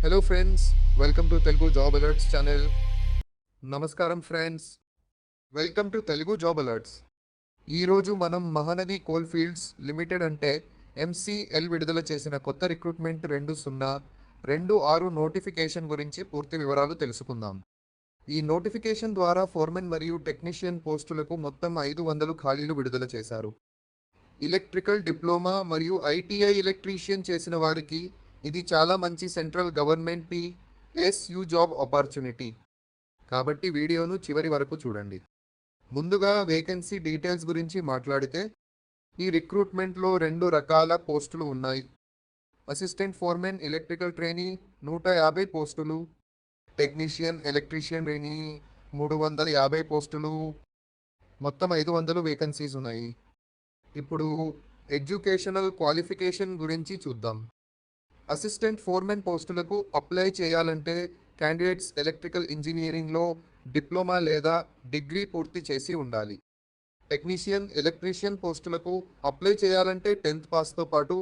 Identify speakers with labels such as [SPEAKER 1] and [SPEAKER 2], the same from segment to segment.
[SPEAKER 1] Hello friends, welcome to Telugu job alerts channel. నమస్కారం friends, welcome to Telugu job alerts. ఈరోజు మనం Mahanadi coal fields limited అంటే MCL విడుదల చేసిన కొత్త రిక్రూట్మెంట్ 2026 నోటిఫికేషన్ గురించి పూర్తి వివరాలు తెలుసుకుందాం. ఈ నోటిఫికేషన్ ద్వారా ఫోర్మెన్ మరియు టెక్నీషియన్ పోస్టులకు మొత్తం 500 ఖాళీలు విడుదల చేశారు. ఎలక్ట్రికల్ డిప్లొమా మరియు ఐటీఐ ఎలక్ట్రీషియన్ చేసిన వారికి ఇది చాలా మంచి central government PSU job opportunity. కాబట్టి వీడియోను చివరి వరకు చూడండి. ముందుగా వేకెన్సీ డీటెయిల్స్ గురించి మాట్లాడితే ఈ రిక్రూట్మెంట్లో 2 రకాల పోస్టులు ఉన్నాయి. అసిస్టెంట్ ఫోర్మెన్ ఎలక్ట్రికల్ ట్రైనీ 150 పోస్టులు, టెక్నీషియన్ ఎలక్ట్రీషియన్ ట్రైనీ 350 పోస్టులు, మొత్తం 500 వేకెన్సీస్ ఉన్నాయి. ఇప్పుడు ఎడ్యుకేషనల్ క్వాలిఫికేషన్ గురించి చూద్దాం. అసిస్టెంట్ ఫోర్మెన్ పోస్టులకు అప్లై చేయాలంటే క్యాండిడేట్స్ ఎలక్ట్రికల్ ఇంజనీరింగ్లో డిప్లొమా లేదా డిగ్రీ పూర్తి చేసి ఉండాలి. టెక్నీషియన్ ఎలక్ట్రీషియన్ పోస్టులకు అప్లై చేయాలంటే 10th పాస్తో పాటు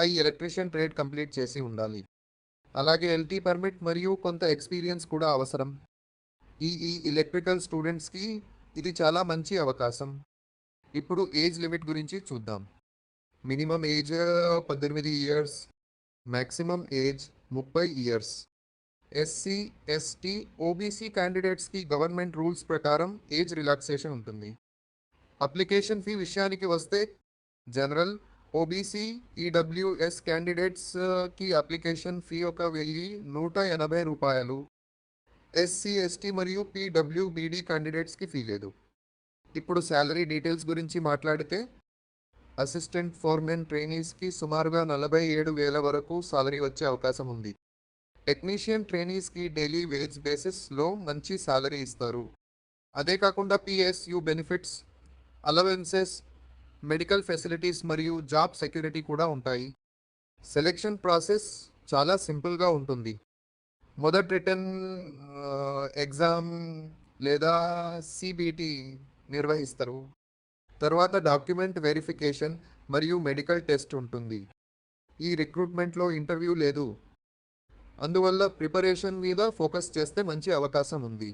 [SPEAKER 1] ఐ ఎలక్ట్రీషియన్ ట్రేడ్ కంప్లీట్ చేసి ఉండాలి. అలాగే ఎల్టీ పర్మిట్ మరియు కొంత ఎక్స్పీరియన్స్ కూడా అవసరం. ఈ ఎలక్ట్రికల్ స్టూడెంట్స్కి ఇది చాలా మంచి అవకాశం. ఇప్పుడు ఏజ్ లిమిట్ గురించి చూద్దాం. Minimum age 18 years, maximum age 30 years. SC, ST, OBC క్యాండిడేట్స్కి గవర్నమెంట్ రూల్స్ ప్రకారం ఏజ్ రిలాక్సేషన్ ఉంటుంది. అప్లికేషన్ ఫీ విషయానికి వస్తే జనరల్, ఓబీసీ, ఈడబ్ల్యూఎస్ క్యాండిడేట్స్కి అప్లికేషన్ ఫీ 1,180 రూపాయలు. ఎస్సీ, ఎస్టీ మరియు పీడబ్ల్యూబీడీ క్యాండిడేట్స్కి ఫీ లేదు. ఇప్పుడు శాలరీ డీటెయిల్స్ గురించి మాట్లాడితే అసిస్టెంట్ ఫోర్మెన్ ట్రైనీస్కి సుమారుగా 47,000 వరకు సాలరీ వచ్చే అవకాశం ఉంది. టెక్నీషియన్ ట్రైనీస్కి డైలీ వేజ్ బేసిస్లో మంచి సాలరీ ఇస్తారు. అదే కాకుండా PSU benefits, allowances, medical facilities మరియు జాబ్ సెక్యూరిటీ కూడా ఉంటాయి. సెలెక్షన్ ప్రాసెస్ చాలా సింపుల్గా ఉంటుంది. మొదటి రిటర్న్ ఎగ్జామ్ లేదా సిబిటి నిర్వహిస్తారు. తర్వాత డాక్యుమెంట్ వెరిఫికేషన్ మరియు మెడికల్ టెస్ట్ ఉంటుంది. ఈ రిక్రూట్మెంట్లో ఇంటర్వ్యూ లేదు, అందువల్ల ప్రిపరేషన్ మీద ఫోకస్ చేస్తే మంచి అవకాశం ఉంది.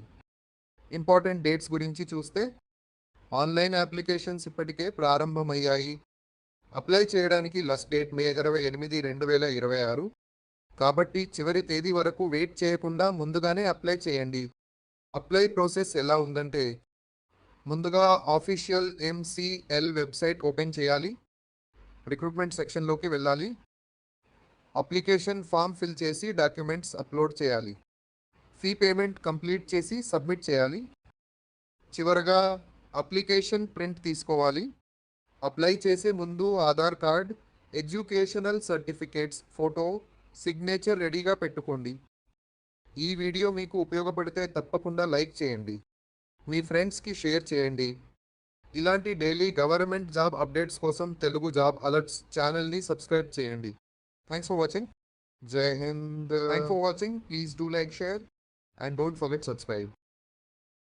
[SPEAKER 1] ఇంపార్టెంట్ డేట్స్ గురించి చూస్తే ఆన్లైన్ అప్లికేషన్స్ ఇప్పటికే ప్రారంభమయ్యాయి. అప్లై చేయడానికి లాస్ట్ డేట్ మే 28, 2026. కాబట్టి చివరి తేదీ వరకు వెయిట్ చేయకుండా ముందుగానే అప్లై చేయండి. అప్లై ప్రాసెస్ ఎలా ఉందంటే ముందుగా ఆఫీషియల్ ఎంసీఎల్ వెబ్సైట్ ఓపెన్ చేయాలి. రిక్రూట్మెంట్ సెక్షన్లోకి వెళ్ళాలి. అప్లికేషన్ ఫామ్ ఫిల్ చేసి డాక్యుమెంట్స్ అప్లోడ్ చేయాలి. ఫీ పేమెంట్ కంప్లీట్ చేసి సబ్మిట్ చేయాలి. చివరగా అప్లికేషన్ ప్రింట్ తీసుకోవాలి. అప్లై చేసే ముందు Aadhaar card, educational certificates, photo, signature రెడీగా పెట్టుకోండి. ఈ వీడియో మీకు ఉపయోగపడితే తప్పకుండా లైక్ చేయండి, మీ ఫ్రెండ్స్కి షేర్ చేయండి. ఇలాంటి డైలీ గవర్నమెంట్ జాబ్ అప్డేట్స్ కోసం తెలుగు జాబ్ అలర్ట్స్ ఛానల్ని సబ్స్క్రైబ్ చేయండి. Thanks for watching. Jai Hind. Thanks for watching. Please do like, share and don't forget subscribe.